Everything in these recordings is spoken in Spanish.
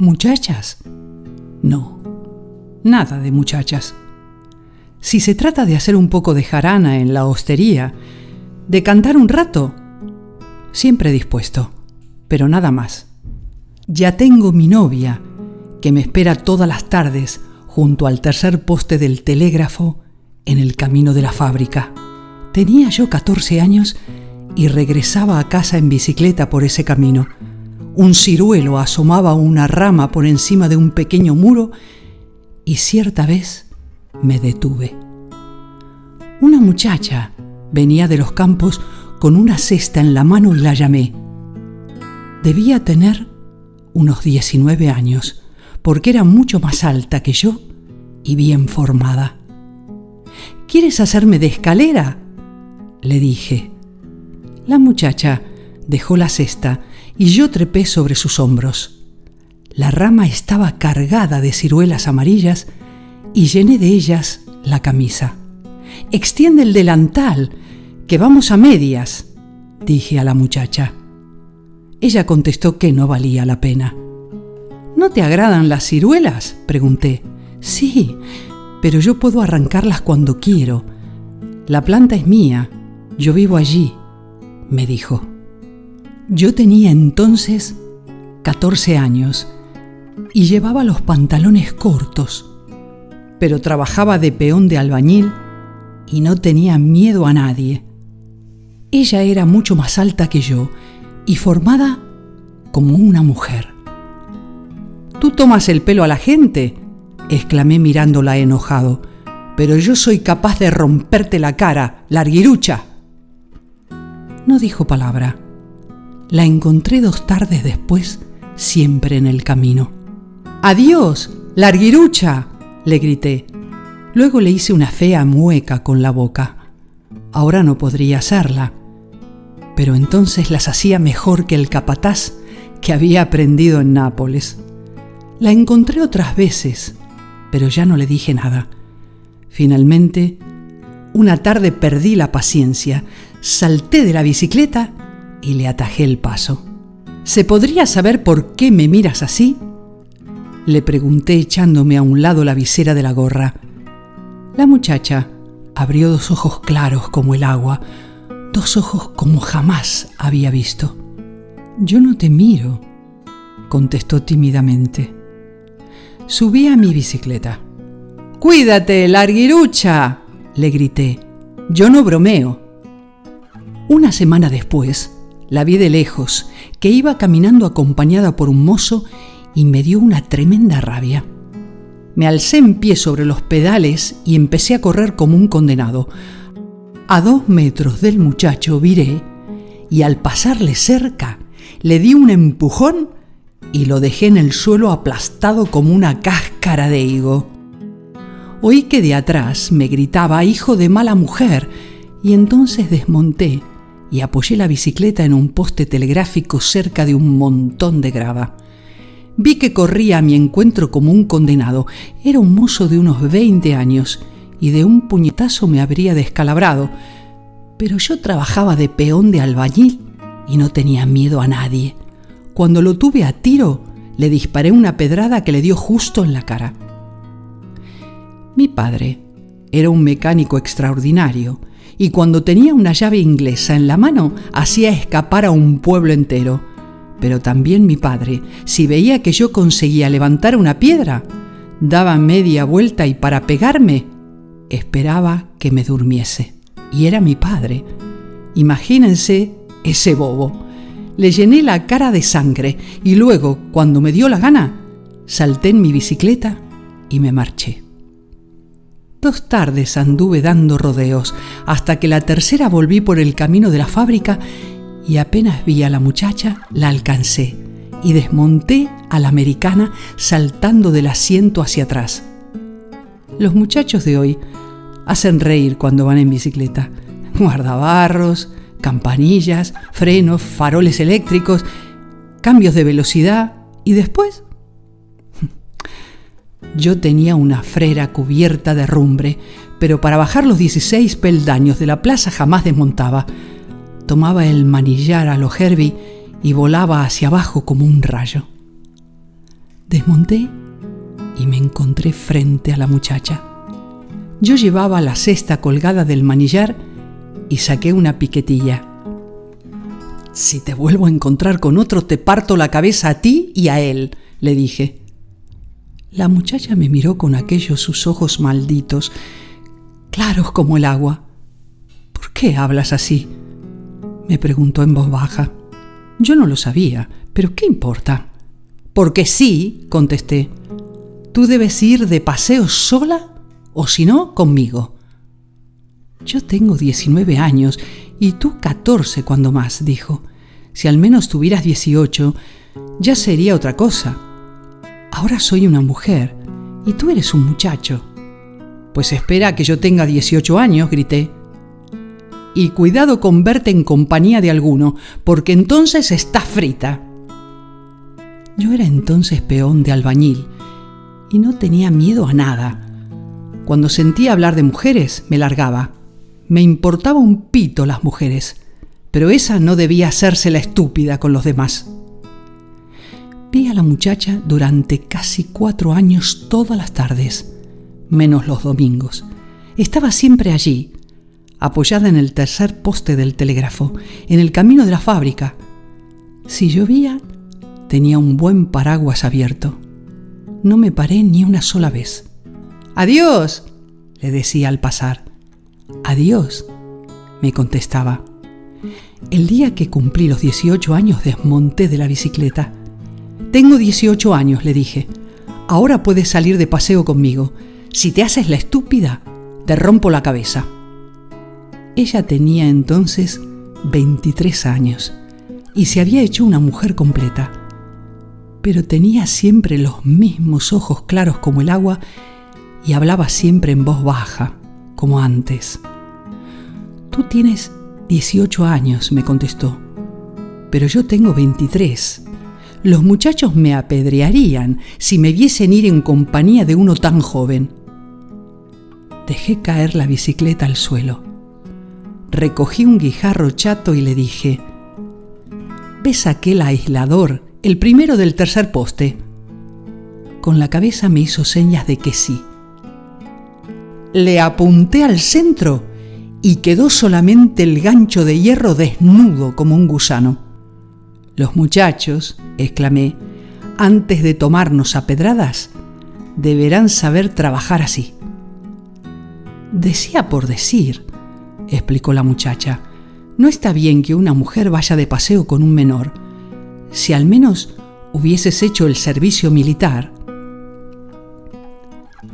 ¿Muchachas? No, nada de muchachas. Si se trata de hacer un poco de jarana en la hostería, de cantar un rato, siempre dispuesto, pero nada más. Ya tengo mi novia, que me espera todas las tardes junto al tercer poste del telégrafo en el camino de la fábrica. Tenía yo 14 años y regresaba a casa en bicicleta por ese camino. Un ciruelo asomaba una rama por encima de un pequeño muro y cierta vez me detuve. Una muchacha venía de los campos con una cesta en la mano y la llamé. Debía tener unos 19 años, porque era mucho más alta que yo y bien formada. ¿Quieres hacerme de escalera?, le dije. La muchacha dejó la cesta y yo trepé sobre sus hombros. La rama estaba cargada de ciruelas amarillas y llené de ellas la camisa. «Extiende el delantal, que vamos a medias», dije a la muchacha. Ella contestó que no valía la pena. «¿No te agradan las ciruelas?», pregunté. «Sí, pero yo puedo arrancarlas cuando quiero. La planta es mía, yo vivo allí», me dijo. Yo tenía entonces 14 años y llevaba los pantalones cortos, pero trabajaba de peón de albañil y no tenía miedo a nadie. Ella era mucho más alta que yo y formada como una mujer. «¿Tú tomas el pelo a la gente?», exclamé mirándola enojado. «Pero yo soy capaz de romperte la cara, larguirucha». No dijo palabra. La encontré 2 tardes después, siempre en el camino. «¡Adiós, larguirucha!», le grité. Luego le hice una fea mueca con la boca. Ahora no podría hacerla, pero entonces las hacía mejor que el capataz que había aprendido en Nápoles. La encontré otras veces, pero ya no le dije nada. Finalmente, una tarde perdí la paciencia, salté de la bicicleta y le atajé el paso. «¿Se podría saber por qué me miras así?», le pregunté echándome a un lado la visera de la gorra. La muchacha abrió 2 ojos claros como el agua, 2 ojos como jamás había visto. «Yo no te miro», contestó tímidamente. Subí a mi bicicleta. «¡Cuídate, larguirucha!», le grité. «Yo no bromeo». Una semana después, la vi de lejos, que iba caminando acompañada por un mozo y me dio una tremenda rabia. Me alcé en pie sobre los pedales y empecé a correr como un condenado. A 2 metros del muchacho viré y al pasarle cerca le di un empujón y lo dejé en el suelo aplastado como una cáscara de higo. Oí que de atrás me gritaba «hijo de mala mujer» y entonces desmonté y apoyé la bicicleta en un poste telegráfico cerca de un montón de grava. Vi que corría a mi encuentro como un condenado. Era un mozo de unos 20 años y de un puñetazo me habría descalabrado, pero yo trabajaba de peón de albañil y no tenía miedo a nadie. Cuando lo tuve a tiro, le disparé una pedrada que le dio justo en la cara. Mi padre era un mecánico extraordinario y cuando tenía una llave inglesa en la mano hacía escapar a un pueblo entero. Pero también mi padre, si veía que yo conseguía levantar una piedra, daba media vuelta y para pegarme, esperaba que me durmiese. Y era mi padre. Imagínense ese bobo. Le llené la cara de sangre y luego, cuando me dio la gana, salté en mi bicicleta y me marché. 2 tardes anduve dando rodeos, hasta que la tercera volví por el camino de la fábrica y apenas vi a la muchacha, la alcancé y desmonté a la americana saltando del asiento hacia atrás. Los muchachos de hoy hacen reír cuando van en bicicleta. Guardabarros, campanillas, frenos, faroles eléctricos, cambios de velocidad y después... Yo tenía una frera cubierta de herrumbre, pero para bajar los 16 peldaños de la plaza jamás desmontaba. Tomaba el manillar a lo Herbie y volaba hacia abajo como un rayo. Desmonté y me encontré frente a la muchacha. Yo llevaba la cesta colgada del manillar y saqué una piquetilla. «Si te vuelvo a encontrar con otro, te parto la cabeza a ti y a él», le dije. La muchacha me miró con aquellos sus ojos malditos, claros como el agua. «¿Por qué hablas así?», me preguntó en voz baja. Yo no lo sabía, pero ¿qué importa? «Porque sí», contesté. «Tú debes ir de paseo sola o si no, conmigo». «Yo tengo 19 años y tú 14 cuando más», dijo. «Si al menos tuvieras 18, ya sería otra cosa. Ahora soy una mujer y tú eres un muchacho». «Pues espera que yo tenga 18 años», grité. «Y cuidado con verte en compañía de alguno, porque entonces estás frita». Yo era entonces peón de albañil y no tenía miedo a nada. Cuando sentía hablar de mujeres, me largaba. Me importaba un pito las mujeres, pero esa no debía hacerse la estúpida con los demás. Vi a la muchacha durante casi 4 años todas las tardes, menos los domingos. Estaba siempre allí, apoyada en el tercer poste del telégrafo, en el camino de la fábrica. Si llovía, tenía un buen paraguas abierto. No me paré ni una sola vez. «¡Adiós!», le decía al pasar. «Adiós», me contestaba. El día que cumplí los 18 años desmonté de la bicicleta. «Tengo 18 años», le dije. «Ahora puedes salir de paseo conmigo. Si te haces la estúpida, te rompo la cabeza». Ella tenía entonces 23 años y se había hecho una mujer completa, pero tenía siempre los mismos ojos claros como el agua y hablaba siempre en voz baja, como antes. «Tú tienes 18 años», me contestó, «pero yo tengo 23. Los muchachos me apedrearían si me viesen ir en compañía de uno tan joven». Dejé caer la bicicleta al suelo. Recogí un guijarro chato y le dije: «¿Ves aquel aislador, el primero del tercer poste?». Con la cabeza me hizo señas de que sí. Le apunté al centro y quedó solamente el gancho de hierro desnudo como un gusano. «Los muchachos», exclamé, «antes de tomarnos a pedradas, deberán saber trabajar así». «Decía por decir», explicó la muchacha. «No está bien que una mujer vaya de paseo con un menor. Si al menos hubieses hecho el servicio militar».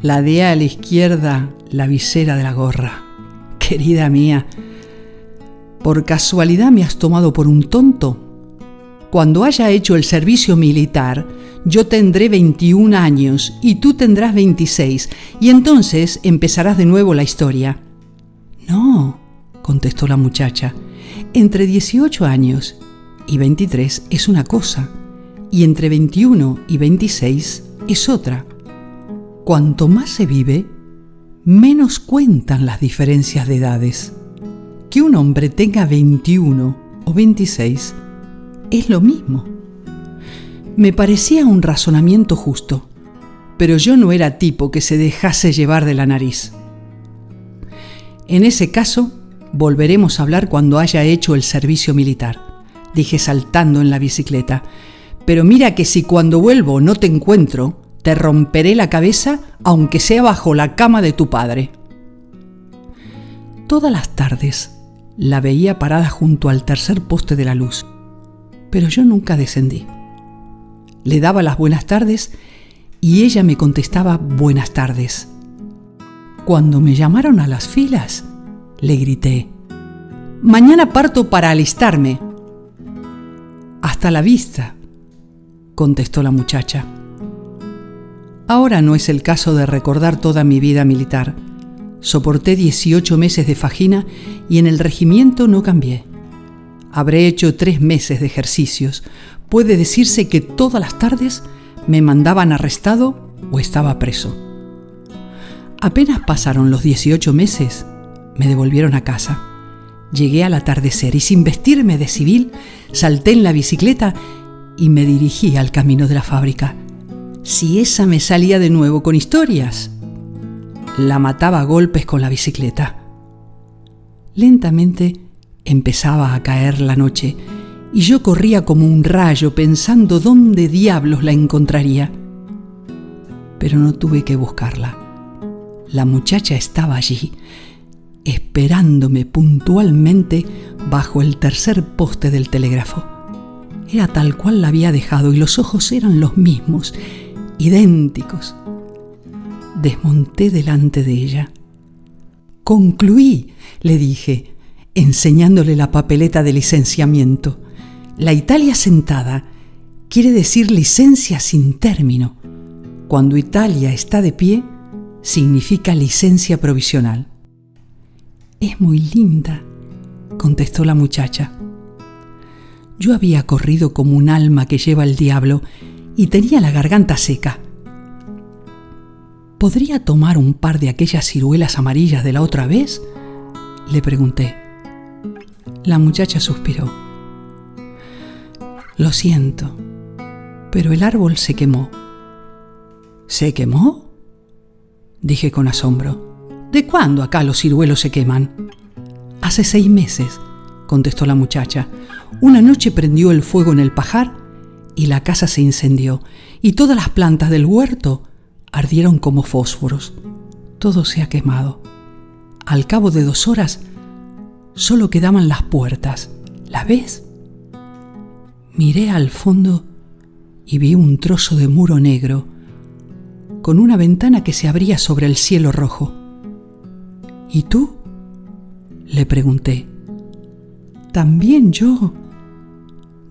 Ladeé a la izquierda la visera de la gorra. «Querida mía, ¿por casualidad me has tomado por un tonto? Cuando haya hecho el servicio militar, yo tendré 21 años y tú tendrás 26, y entonces empezarás de nuevo la historia». «No», contestó la muchacha, «entre 18 años y 23 es una cosa, y entre 21 y 26 es otra. Cuanto más se vive, menos cuentan las diferencias de edades. Que un hombre tenga 21 o 26 es lo mismo». Me parecía un razonamiento justo, pero yo no era tipo que se dejase llevar de la nariz. «En ese caso, volveremos a hablar cuando haya hecho el servicio militar», dije saltando en la bicicleta. «Pero mira que si cuando vuelvo no te encuentro, te romperé la cabeza aunque sea bajo la cama de tu padre». Todas las tardes la veía parada junto al tercer poste de la luz, pero yo nunca descendí. Le daba las buenas tardes y ella me contestaba buenas tardes. Cuando me llamaron a las filas, le grité: «Mañana parto para alistarme». «Hasta la vista», contestó la muchacha. Ahora no es el caso de recordar toda mi vida militar. Soporté 18 meses de fajina y en el regimiento no cambié. Habré hecho 3 meses de ejercicios. Puede decirse que todas las tardes me mandaban arrestado o estaba preso. Apenas pasaron los 18 meses, me devolvieron a casa. Llegué al atardecer y sin vestirme de civil, salté en la bicicleta y me dirigí al camino de la fábrica. Si esa me salía de nuevo con historias, la mataba a golpes con la bicicleta. Lentamente empezaba a caer la noche y yo corría como un rayo pensando dónde diablos la encontraría. Pero no tuve que buscarla. La muchacha estaba allí, esperándome puntualmente bajo el tercer poste del telégrafo. Era tal cual la había dejado y los ojos eran los mismos, idénticos. Desmonté delante de ella. «Concluí», le dije, enseñándole la papeleta de licenciamiento. La Italia sentada quiere decir licencia sin término. Cuando Italia está de pie, significa licencia provisional. «Es muy linda», contestó la muchacha. Yo había corrido como un alma que lleva el diablo y tenía la garganta seca. «¿Podría tomar un par de aquellas ciruelas amarillas de la otra vez?», le pregunté. La muchacha suspiró. «Lo siento, pero el árbol se quemó». «¿Se quemó?», dije con asombro. «¿De cuándo acá los ciruelos se queman?». «Hace 6 meses», contestó la muchacha. «Una noche prendió el fuego en el pajar y la casa se incendió, y todas las plantas del huerto ardieron como fósforos. Todo se ha quemado. Al cabo de 2 horas solo quedaban las puertas. ¿Las ves?». Miré al fondo y vi un trozo de muro negro con una ventana que se abría sobre el cielo rojo. «¿Y tú?», le pregunté. «También yo»,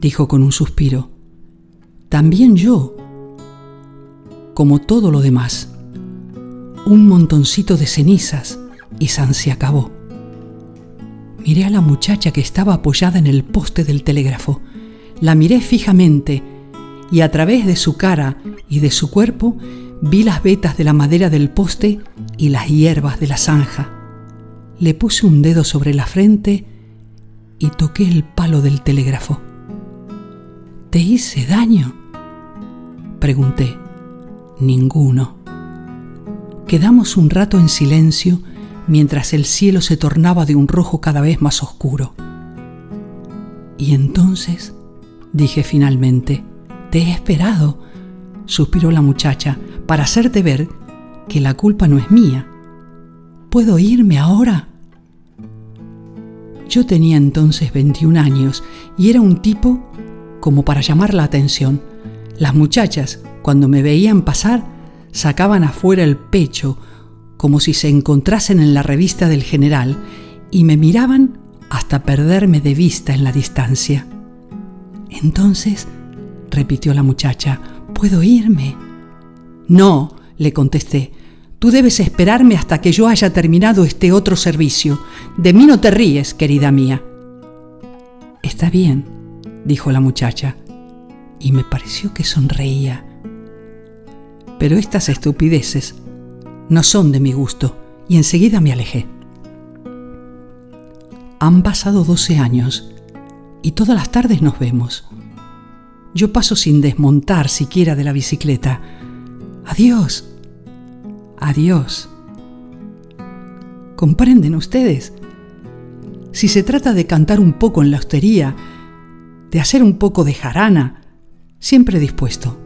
dijo con un suspiro. «También yo, como todo lo demás. Un montoncito de cenizas y san se acabó». Miré a la muchacha que estaba apoyada en el poste del telégrafo. La miré fijamente y a través de su cara y de su cuerpo vi las vetas de la madera del poste y las hierbas de la zanja. Le puse un dedo sobre la frente y toqué el palo del telégrafo. «¿Te hice daño?», pregunté. «Ninguno». Quedamos un rato en silencio mientras el cielo se tornaba de un rojo cada vez más oscuro. «Y entonces», dije finalmente, «te he esperado», suspiró la muchacha, «para hacerte ver que la culpa no es mía. ¿Puedo irme ahora?». Yo tenía entonces 21 años y era un tipo como para llamar la atención. Las muchachas, cuando me veían pasar, sacaban afuera el pecho como si se encontrasen en la revista del general y me miraban hasta perderme de vista en la distancia. «Entonces», repitió la muchacha, «¿puedo irme?». «No», le contesté, «tú debes esperarme hasta que yo haya terminado este otro servicio. De mí no te ríes, querida mía». «Está bien», dijo la muchacha, y me pareció que sonreía. «Pero estas estupideces no son de mi gusto», y enseguida me alejé. Han pasado 12 años y todas las tardes nos vemos. Yo paso sin desmontar siquiera de la bicicleta. «Adiós, adiós». ¿Comprenden ustedes? Si se trata de cantar un poco en la hostería, de hacer un poco de jarana, siempre dispuesto.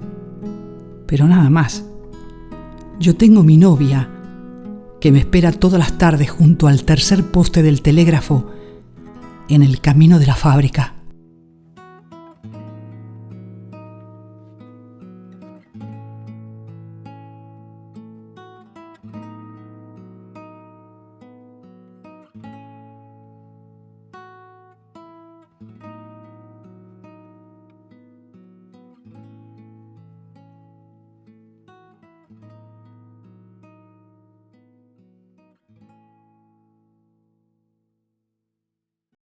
Pero nada más. Yo tengo mi novia, que me espera todas las tardes junto al tercer poste del telégrafo en el camino de la fábrica.